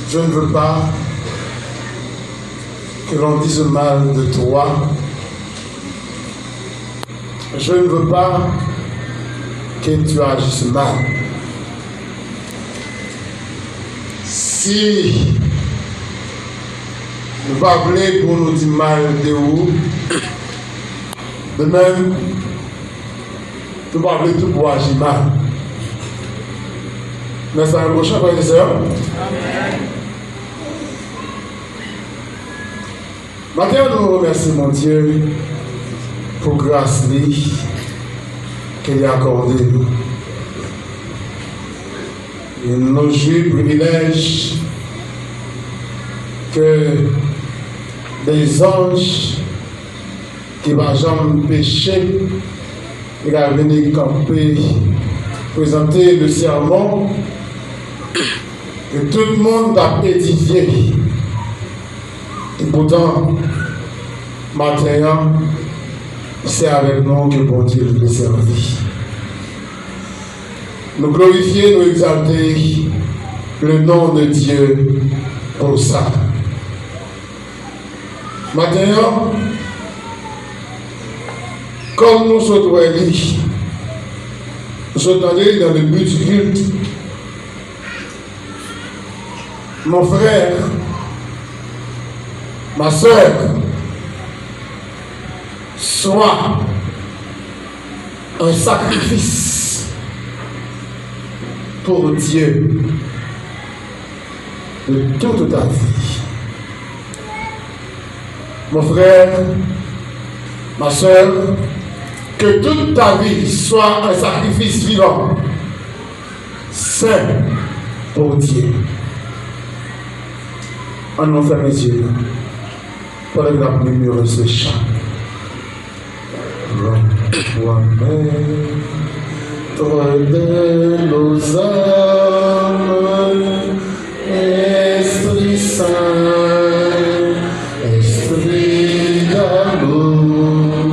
je ne veux pas que l'on dise mal de toi. Je ne veux pas que tu agisses mal. Si nous pas voulu pour nous dire mal de vous, de même, nous pas voulu tout pour agir mal. Mais c'est un prochain, frère et sœur. Maintenant, nous remercions mon Dieu pour grâce qu'il a accordé nous. Et nous jouissons privilège que des anges qui ne vont jamais pécher, ils vont venir camper, présenter le sermon que tout le monde a édifié. Et pourtant, maintenant, c'est avec nous que bon Dieu nous servir. Nous glorifier, nous exalter le nom de Dieu pour ça. Maintenant, comme nous sommes allés, nous sommes allés dans le but du culte. Mon frère, ma soeur, soit un sacrifice pour Dieu de toute ta vie. Mon frère, ma soeur, que toute ta vie soit un sacrifice vivant, saint pour Dieu. En nous ferme les yeux pour le grand numéro de ce chant. Toi-même de nos âmes, Esprit Saint, Esprit d'amour,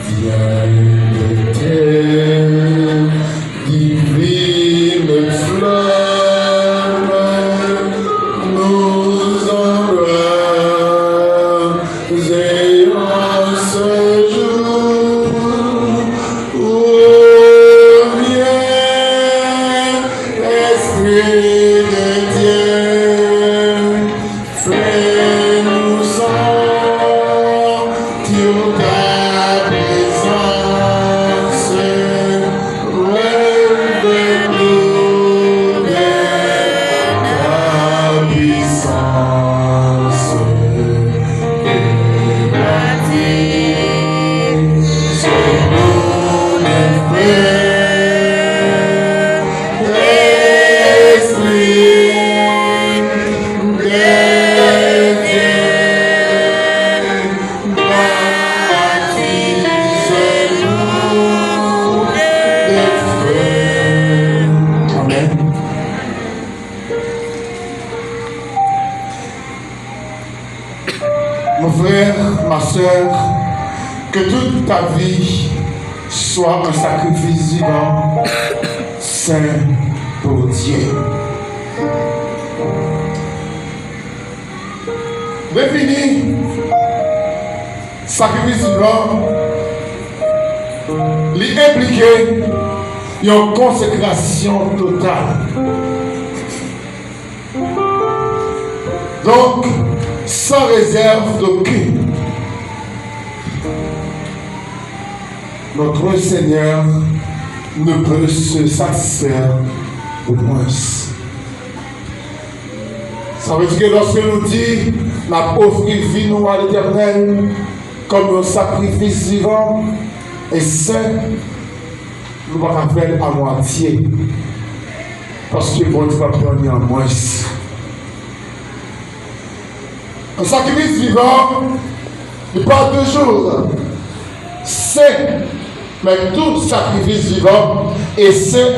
viens de terre, divine flamme, nous embrasons ce jour où vient Esprit de Dieu, fais-nous sentir ta présence, relève-nous de ta puissance, et bâtis sur nous des frères, Esprit de Dieu, baptise-nous des frères. Amen. Mon frère, ma soeur, que toute ta vie soit un sacrifice vivant, saint pour Dieu. Défini, sacrifice vivant, l'impliquer une consécration totale. Donc, sans réserve d'aucune. Notre Seigneur ne peut se satisfaire de moins. Ça veut dire que lorsque nous disons la offrir vie nous à l'Éternel comme un sacrifice vivant et saint, nous ne pouvons pas faire à moitié. Parce que bon Dieu va prendre en moins. Un sacrifice vivant, il parle toujours. C'est, mais tout sacrifice vivant et c'est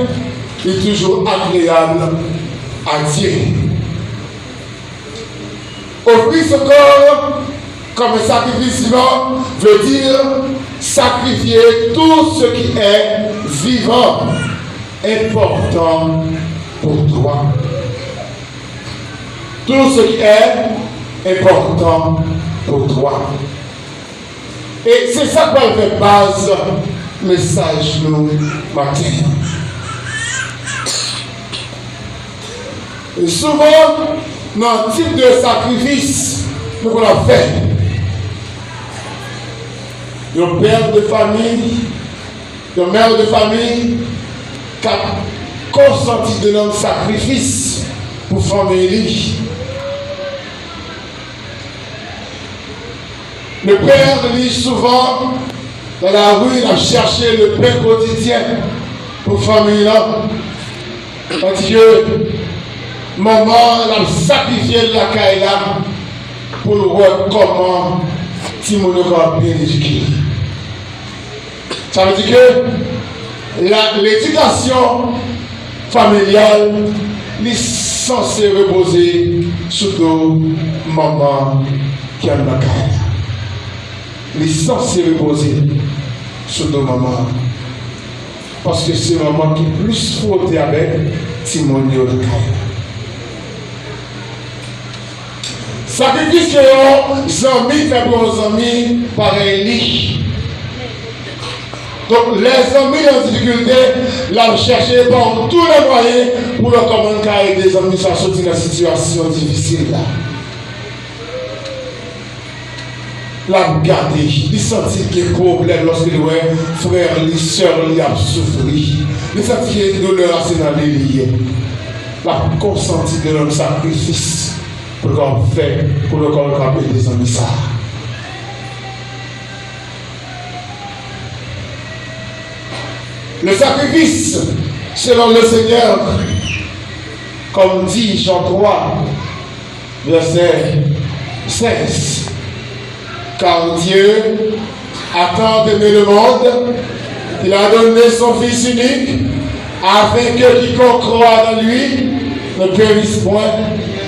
toujours agréable à Dieu. Offrir ce corps comme un sacrifice vivant veut dire sacrifier tout ce qui est vivant, important pour toi. tout ce qui est important pour toi. Et c'est ça qu'on fait base message nous matin. Et souvent, dans le type de sacrifice que nous avons fait, le père de famille, le mère de famille, qui a consenti de notre sacrifice pour famille. Le père dit souvent dans la rue, il a cherché le pain quotidien pour famille là. Parce que maman a sacrifié la caille là pour voir comment Timon a bien éduqué. Ça veut dire que l'éducation familiale est censée reposer sur le maman qui a la caille. Elle est censée reposer sur nos mamans. Parce que c'est maman qui est plus frottée avec Timon de caille. Sacrifice que les amis fait pour les amis pareil. Donc les amis en difficulté, l'ont cherché par tous les moyens pour leur commander avec des amis à sortir de la situation difficile là. La garder, il sentit qu'il y a des problèmes lorsque les frères, les soeurs, ils ont souffert. Il sentit qu'il y a des douleurs dans les liens. La consenti de notre sacrifice pour qu'on fait, pour le corps des amis ça. Le sacrifice, selon le Seigneur, comme dit Jean 3, verset 16. Car Dieu a tant aimé le monde, il a donné son Fils unique, afin que quiconque croit en lui ne périsse point,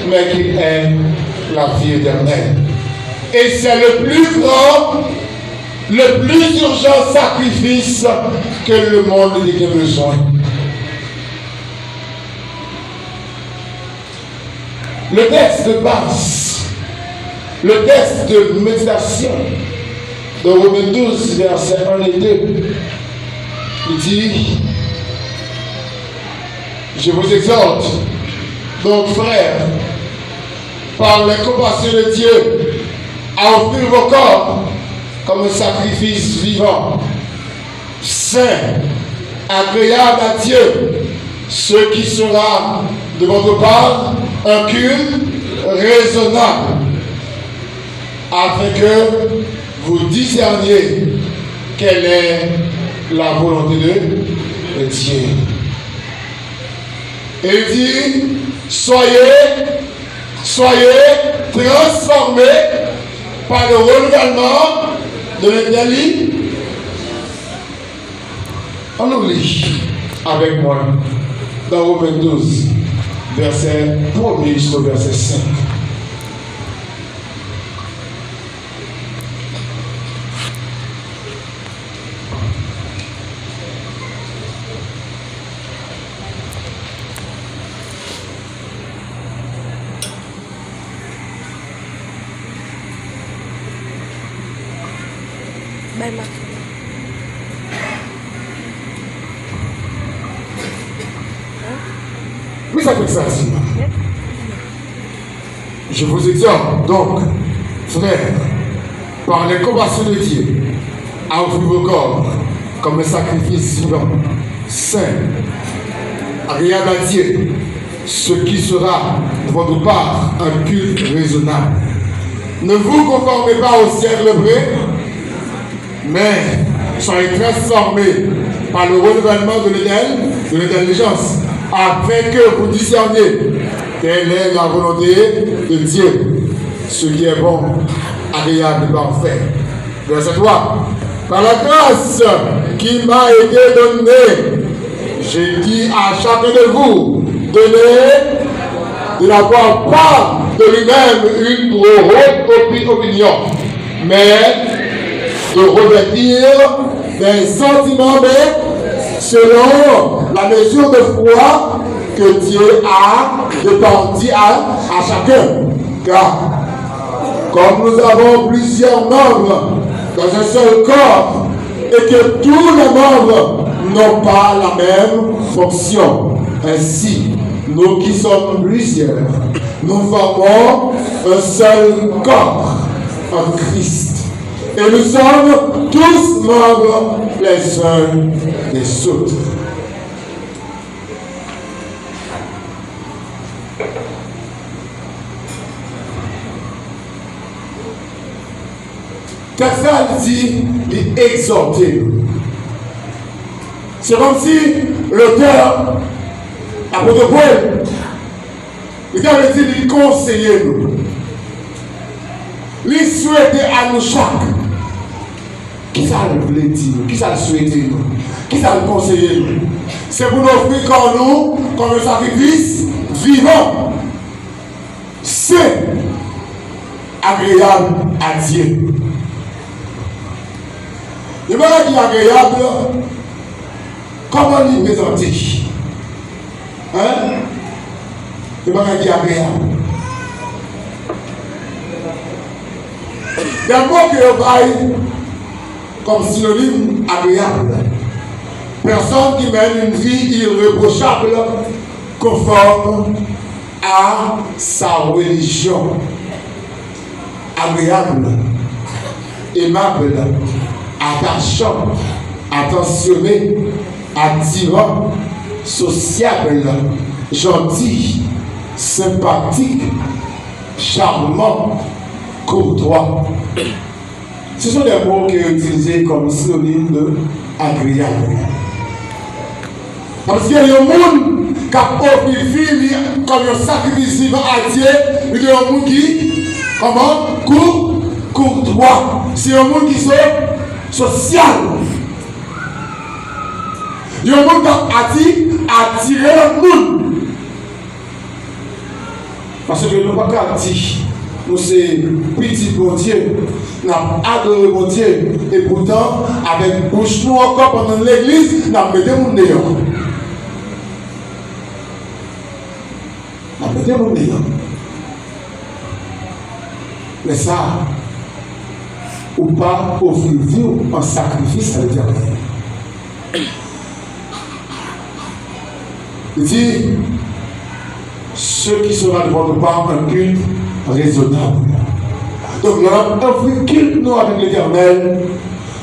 mais qu'il ait la vie éternelle. Et c'est le plus grand, le plus urgent sacrifice que le monde ait besoin. Le texte de base, le texte de méditation de Romains 12, versets 1 et 2, il dit, je vous exhorte, donc frères, par la compassion de Dieu, à offrir vos corps comme un sacrifice vivant, saint, agréable à Dieu, ce qui sera de votre part un culte raisonnable, afin que vous discerniez quelle est la volonté de Dieu. Et il dit, soyez transformés par le renouvellement de l'intelligence. On oublie avec moi dans Romains 12, verset 1 jusqu'au verset 5. Oui, ça fait ça, je vous exhorte donc, frères, par les compassions de Dieu, à offrir vos corps comme un sacrifice vivant, saint, agréable à Dieu, ce qui sera de votre part un culte raisonnable. Ne vous conformez pas au siècle vrai, mais soyez transformés par le renouvellement de l'intelligence, afin que vous discerniez quelle est la volonté de Dieu, ce qui est bon, agréable et parfait. Verset 3. Par la grâce qui m'a été donnée, j'ai dit à chacun de vous, de n'avoir pas de lui-même une trop haute opinion, mais de revêtir des sentiments, mais selon la mesure de foi que Dieu a répartis à chacun. Car, comme nous avons plusieurs membres dans un seul corps, et que tous les membres n'ont pas la même fonction, ainsi, nous qui sommes plusieurs, nous formons un seul corps en Christ. Et nous sommes tous membres les uns des autres. Qu'est-ce qu'elle dit? D'exhorter. C'est comme si l'auteur, l'apôtre Paul, il avait dit de conseiller nous. Il souhaitait à nous chaque. Qui ça le voulait dire? Qui ça le souhaitait nous? Qui ça le conseillait nous? C'est pour nous offrir comme nous, comme un sacrifice vivant, saint, agréable à Dieu. Le malade qui est agréable, comment lui présenter? Hein? Le malade qui est agréable. Des mots que je baille comme synonyme agréable. Personne qui mène une vie irréprochable conforme à sa religion. Agréable, aimable, attachant, attentionné, attirant, sociable, gentil, sympathique, charmant, courtois. Ce sont des mots qui sont utilisés comme synonyme de agréable. Parce qu'il y a un monde qui a offert comme un sacrifice vivant à Dieu, il y a un monde qui, comment? Courtois. C'est un monde qui est social. Il y a un monde qui a attiré le monde. Parce que nous ne pouvons pas dire, nous sommes petits pour Dieu, nous avons adoré mon Dieu, et pourtant, avec bouche nous encore pendant l'église, nous avons mis des gens dehors. Nous avons mis des gens dehors. Mais ça, ou pas offrir vie en sacrifice à l'Éternel. Il dit, ceux qui seront devant nous par un culte raisonnable. Donc, nous avons offert culte nous avec l'Éternel.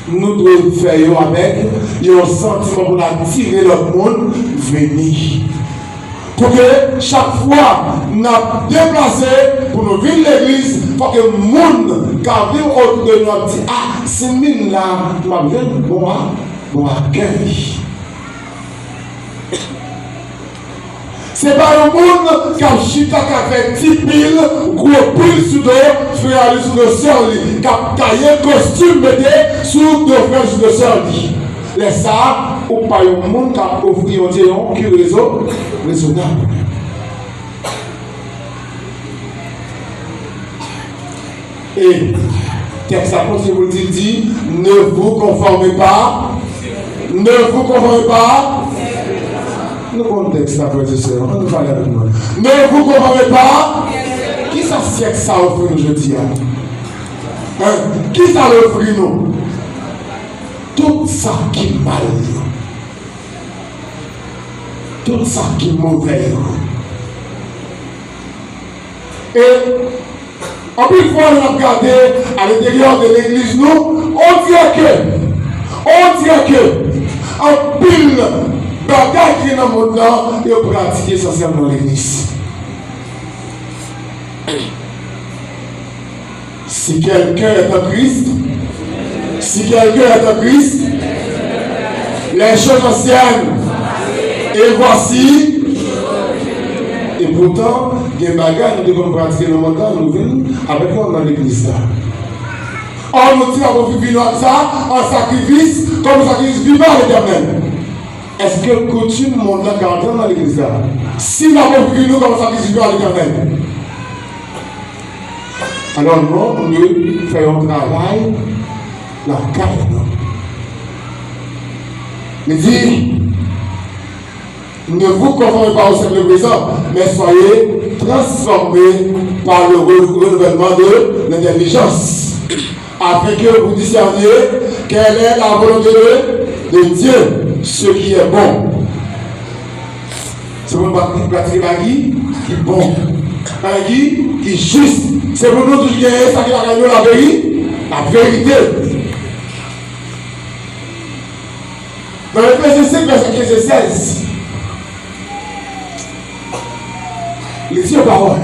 Nous devons faire avec un sentiment pour attirer le monde venir. Pour que chaque fois nous avons déplacé pour nous venir l'église, pour que le monde qui vient autour de nous dise, ah, c'est mine là, nous avons besoin de bon accueil. Ce n'est pas le monde qui a chita, qui a fait 10 piles, gros piles sous deux, frère sous deux sœurs, qui a taillé costume, mettez sous deux frères sous deux sœurs. Les ça, ou pas le monde qui a offert un Dieu qui est raisonnable. Et, texte apôtre vous dit, ne vous conformez pas, nous contexte la frère et sœur, on nous parle avec nous. Ne vous conformez pas. Qui ça c'est que ça offre nous jeudi? Qui ça l'offre nous? Tout ça qui est mal. Tout ça qui est mauvais. Et en plus, fois, nous avons regardé à l'intérieur de l'église, nous, on dirait que, en pile, bagaille qui est dans le monde là, et on pratique essentiellement l'église. Si quelqu'un est en Christ, les choses anciennes, et voici, et pourtant, des bagages nous devons pratiquer dans le monde là, nous venons avec nous dans l'église là. On nous dit qu'on vit ça en sacrifice, comme sacrifice vivant à l'Éternel. Est-ce que coutume monde là garde dans l'église là? Si nous avons vécu nous comme sacrifice vivant à l'Éternel, alors nous faisons travail la carne. Il dit, Ne vous conformez pas au siècle présent, mais soyez transformés par le renouvellement de l'intelligence, afin que vous discerniez quelle est la volonté de Dieu, ce qui est bon. C'est pour nous pratiquer qui est bon, qui est juste. C'est pour nous tous qui est ça qui a gagné la vérité. Dans le verset 5, verset 15 et 16, les dieux paroles.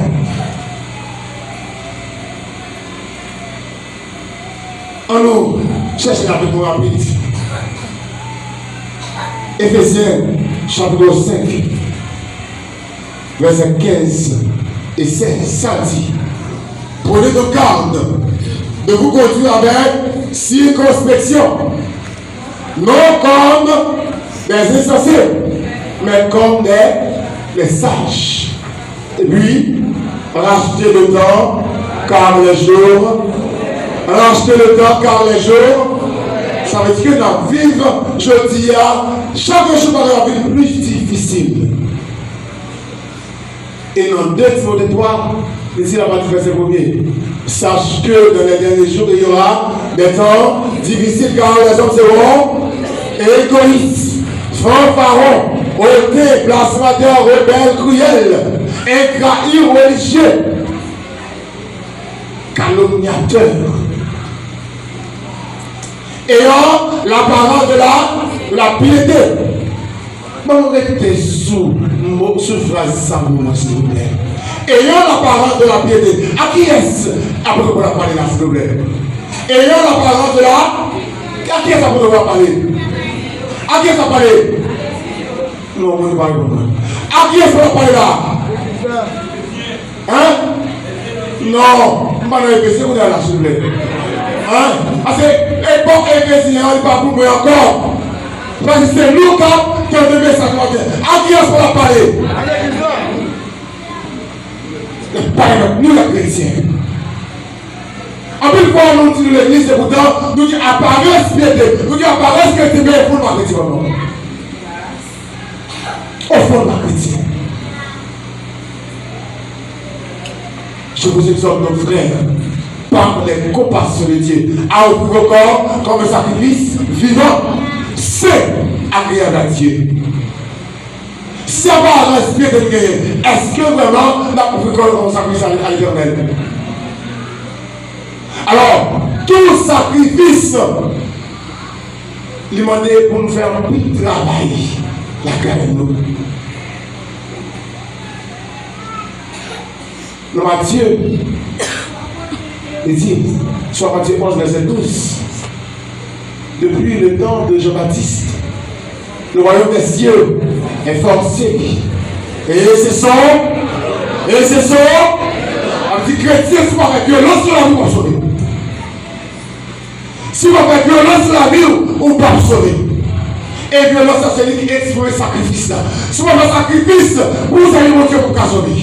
On nous cherche la Bible rapide. Éphésiens chapitre 5, verset 15 et 16, ça dit: prenez donc garde de vous conduire avec circonspection, non comme des insensés, mais comme des sages. Et puis, rachetez le temps, car les jours, ça veut dire que dans vivre, je dis, chaque jour dans la vie plus difficile. Et dans 2 Timothée 3, ici la partie verset 1er, sache que dans les derniers jours, il y aura des temps difficiles, car les hommes seront égoïstes, fanfarons, hautés, blasphémateurs, rebelles, cruels, ingrats, irreligieux, calomniateurs, ayant l'apparence de la piété. Bon, répétez sous phrase ça pour moi, s'il vous plaît. Ayant l'apparence de la piété. À qui est-ce? Après qu'on a parlé là, s'il vous plaît. Ayant l'apparence de la. À qui est-ce qu'on va parler? À qui est-ce qu'on va parler? Non, on ne parle pas. À qui est-ce qu'on va parler là? Hein? Non, je ne vais pas répéter, vous allez là, s'il vous plaît. Hein? Parce que l'époque ecclésiale, il n'est pas pour moi encore. Parce que c'est nous qui devons s'accorder. À qui est-ce qu'on va parler? Nous, les chrétiens. En plus, fois, nous disons l'église, c'est pourtant, nous disons apparence piété. Nous disons apparence chrétien, mais au fond de la chrétien. Au fond de la chrétien. Je vous exhorte, nos frères, par les compassions de Dieu, à offrir au corps comme un sacrifice vivant, c'est agréable à Dieu. Si on va respirer de Dieu, est-ce que vraiment on a offert comme un sacrifice à l'Éternel? Alors, tout sacrifice, il m'a dit pour nous faire un petit travail, la grâce de nous. Dans Matthieu, il dit, sur Matthieu 11, verset 12, depuis le temps de Jean-Baptiste, le royaume des cieux est forcé. Et c'est ça, un petit chrétien, si on va faire violence sur la vie, on va sauver. Si on va faire violence sur la vie, on va sauver. Et violence, c'est celui qui exprime le sacrifice. Si on va faire sacrifice, vous allez monter pour sauver.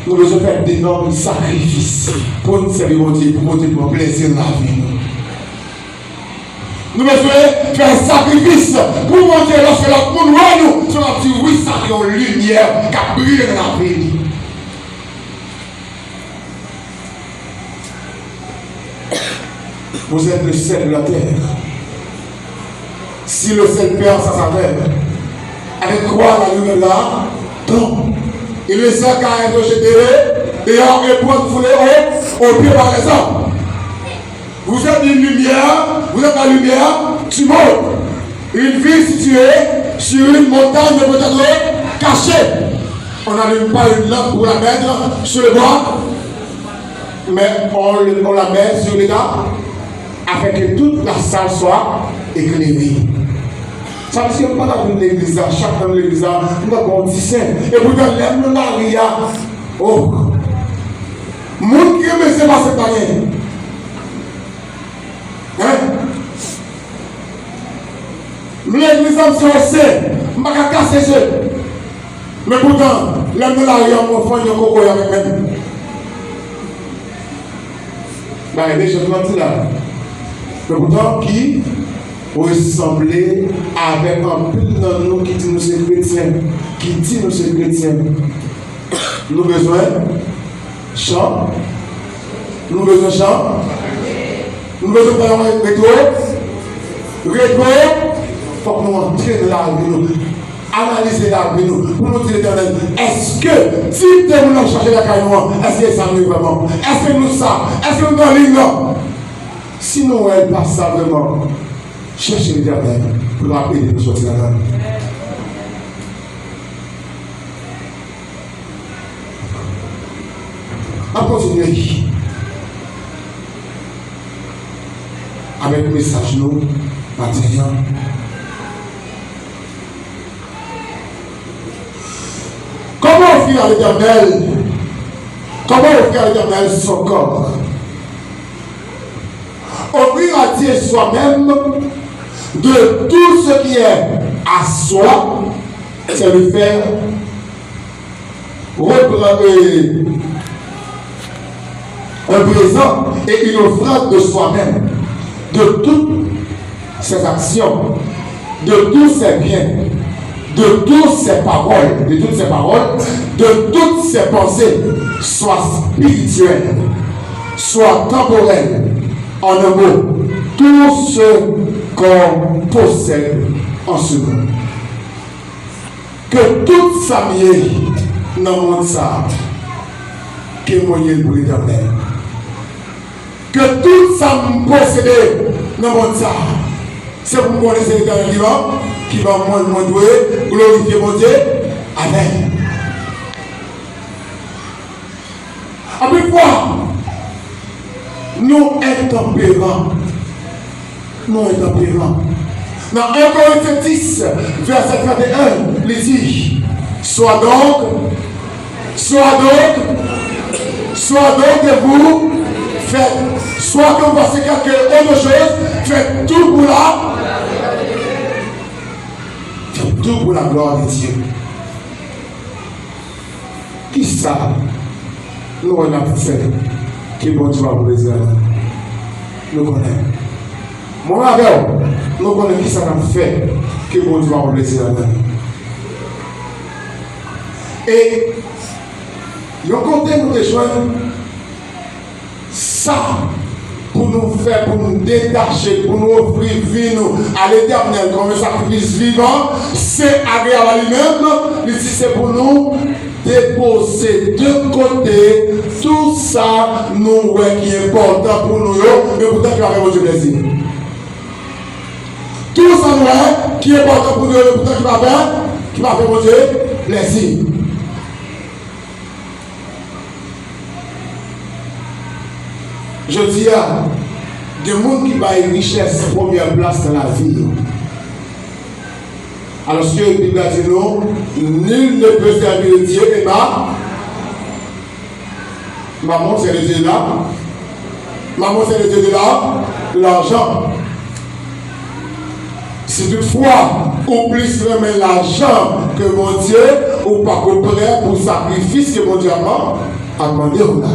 Nous devons faire d'énormes sacrifices pour nous servir mon Dieu, pour monter pour plaisir dans la vie. Nous devons faire un sacrifice pour monter lorsque la monde voit nous sur la petite oui, ça qui est une lumière qui brille dans la vie. Vous êtes le sel de la terre. Si le sel perd sa saveur, avec quoi la lumière là tombe. Et le sel qui a été jeté dehors et pour fouler au pied par les hommes. Vous êtes une lumière, vous êtes la lumière du monde. Une ville située sur une montagne de peut-être cachée. On n'allume pas une lampe pour la mettre sur le bois, mais on la met sur les gars afin que toute la salle soit éclairée. Ça veut dire qu'on n'a pas l'église, chacun de l'église, nous avons dit saint. Et pourtant, l'aime là, il y a. Oh! Moun qui aime, c'est pas cette année. Hein? L'église, c'est je ne vais pas casser ça. Mais pourtant, l'aime là, il y a mon enfant, il y a un coco avec même. Ben, les gens qui ont dit là. Mais pourtant, qui ressembler avec un peu de nous qui dit nous c'est chrétiens, qui dit nous c'est chrétiens. Nous besoin chant, nous besoin chant, nous besoin faire un rétro, faut que nous entrions dans la vie, analyser la vie, pour nous dire l'éternel, est-ce que si nous voulons chercher la caille, est-ce que ça nous vraiment, est-ce que nous ça, est-ce que nous dans l'île, sinon elle passe ça vraiment, chercher l'éternel pour appeler nous sortir là-dedans. On continue avec le message nous matériel. Comment offrir à l'Éternel? Comment offrir à l'Éternel son corps? Offrir à Dieu soi-même de tout ce qui est à soi, c'est le faire un présent et une offrande de soi-même, de toutes ses actions, de tous ses biens, de toutes ses paroles, de toutes ses pensées, soit spirituelles, soit temporelles, en un mot, tout ce qu'on possède en ce monde. Que toute sa vie dans le monde ça, qui est moyen pour l'Éternel. Que tout ça me posséder dans le monde ça, c'est pour me connaître l'Éternel vivant, qui va moins doué, glorifier mon Dieu. Amen. Après quoi, nous intempérants. Nous intempérants. Dans 1 Corinthiens 10, verset 31, il dit, soit donc que vous faites, soit que vous passez quelque autre chose, faites tout pour la gloire de Dieu. Qui ça nous on a fait qui bon Dieu va vous plaisir. Nous connaissons. Mon avec nous connaissons qui ça a fait qui bon Dieu va vous plaisir. Et il y a un côté nous rejoindre ça pour nous faire, pour nous détacher, pour nous offrir vie nous à l'Éternel comme un sacrifice vivant, c'est agréable à lui-même. Il dit c'est pour nous déposer de côté tout ça nous qui est important pour nous, mais pourtant qui va faire votre plaisir. Tout ça nous qui est important pour nous, mais pourtant qui va faire votre plaisir. Je dis à des gens qui ont une richesse première place dans la vie. Alors ce que la Bible dit non, nul ne peut servir Dieu et maman c'est le Dieu de là. Maman c'est le Dieu de l'argent. Si toutefois, ou plus remet l'argent que mon Dieu, ou pas prêt pour sacrifice que mon Dieu a demandé au là.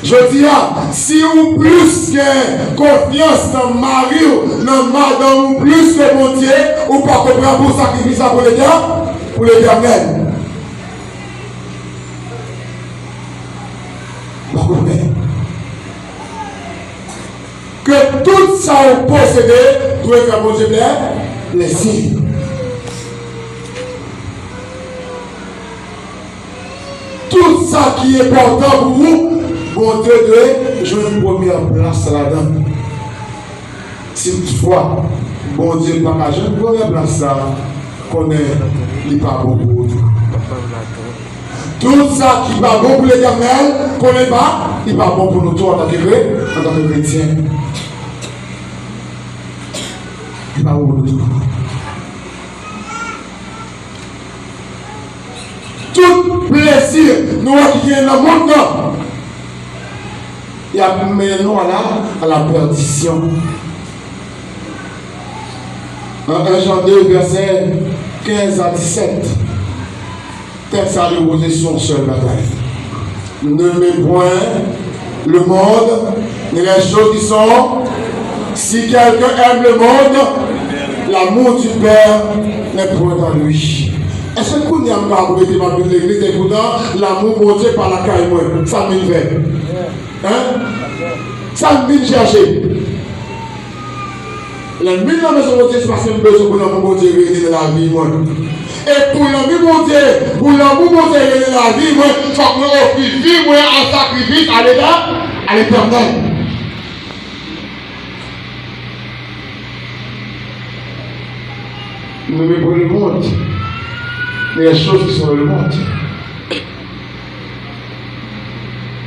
Je dis, si vous plus que confiance dans Marie, dans madame, plus que mon Dieu, ou pas comprendre pour sacrifier ça pour l'Éternel. Que tout ça vous possédez, doit faire mon Dieu plaisir. Tout ça qui est important pour vous, bon Dieu doit jouer une première place là-dedans. Si toutefois, bon Dieu n'a pas joué une première place là, qu'on est pas bon pour tout. Tout ça qui va bon pour l'Éternel, qu'on n'est pas, il va bon pour nous tous en tant que chrétien. Il va bon pour nous tous. Tout plaisir, nous qui est dans le monde, il a mené nous à la perdition. En 1 Jean 2, verset 15 à 17, texte à l'opposition seule bataille. Ne mets point le monde, ni les choses qui sont. Si quelqu'un aime le monde, l'amour du Père n'est point en lui. Est-ce que vous n'avez pas arrêté ma vie de l'église et pourtant l'amour pour Dieu par la caille, moi, ça me fait. Hein? Ça me vient chercher. Les mille ans de son Dieu, c'est parce que je besoin pour l'amour de Dieu de la vie, moi. Et pour l'amour de Dieu, pour l'amour de Dieu de la vie, moi, il faut que nous offrions vie, moi, en sacrifice à l'éternel. Nous méprenons le monde, les choses qui sont dans le monde.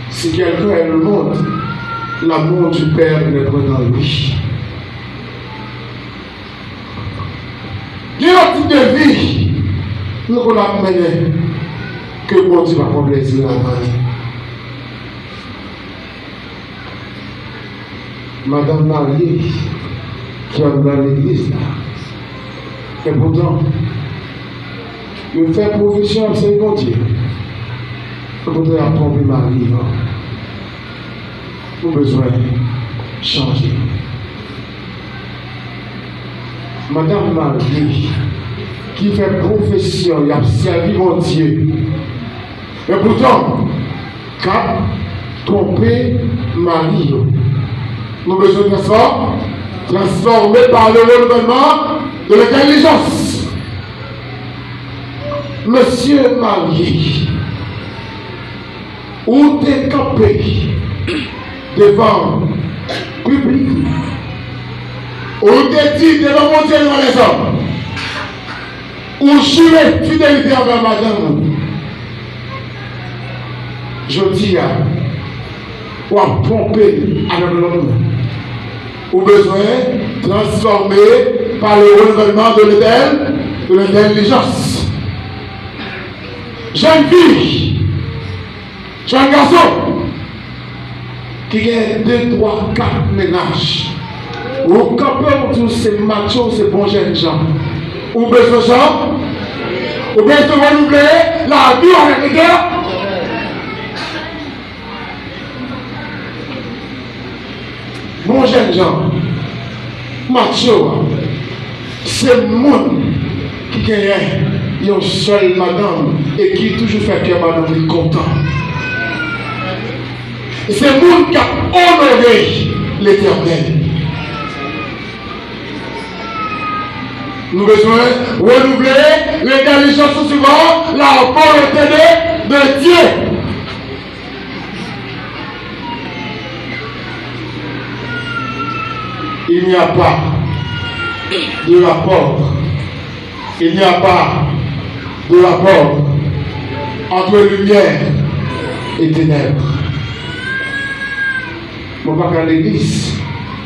Si quelqu'un aime le monde, l'amour du Père n'est pas dans lui. Il y a un type de vie, nous allons mener que bon Dieu va prendre plaisir à la Madame Marie, qui est dans l'église là. Et pourtant, il fait profession, c'est bon Dieu. Vous pouvez apprendre Marie. Vous avez besoin de changer. Madame Marie, qui fait profession, il a servi mon Dieu. Et pourtant, quand tromper Marie, nous avons besoin de transformer par le renouvellement de l'intelligence. Monsieur Marie, où t'es campé devant public, où t'es dit devant mon Dieu devant les hommes, où juré fidélité envers madame, je dis à ou à pomper avec l'homme, ou besoin de transformer par le renouvellement de l'intelligence. Jeune fille, jeune garçon, qui a 2, 3, 4 ménages, ou quand tous ces machos, ces bons jeunes gens, ou besoin de gens, ou besoin de renouveler la vie avec les gars. Bon jeune gens, macho, c'est le monde qui gagne une seule madame et qui toujours fait que madame est content. C'est le monde qui a honoré l'Éternel. Nous avons besoin de renouveler l'intelligence souvent, la volonté de Dieu. Il n'y a pas de rapport. Il n'y a pas de rapport entre lumière et ténèbres. On va pas qu'à l'église.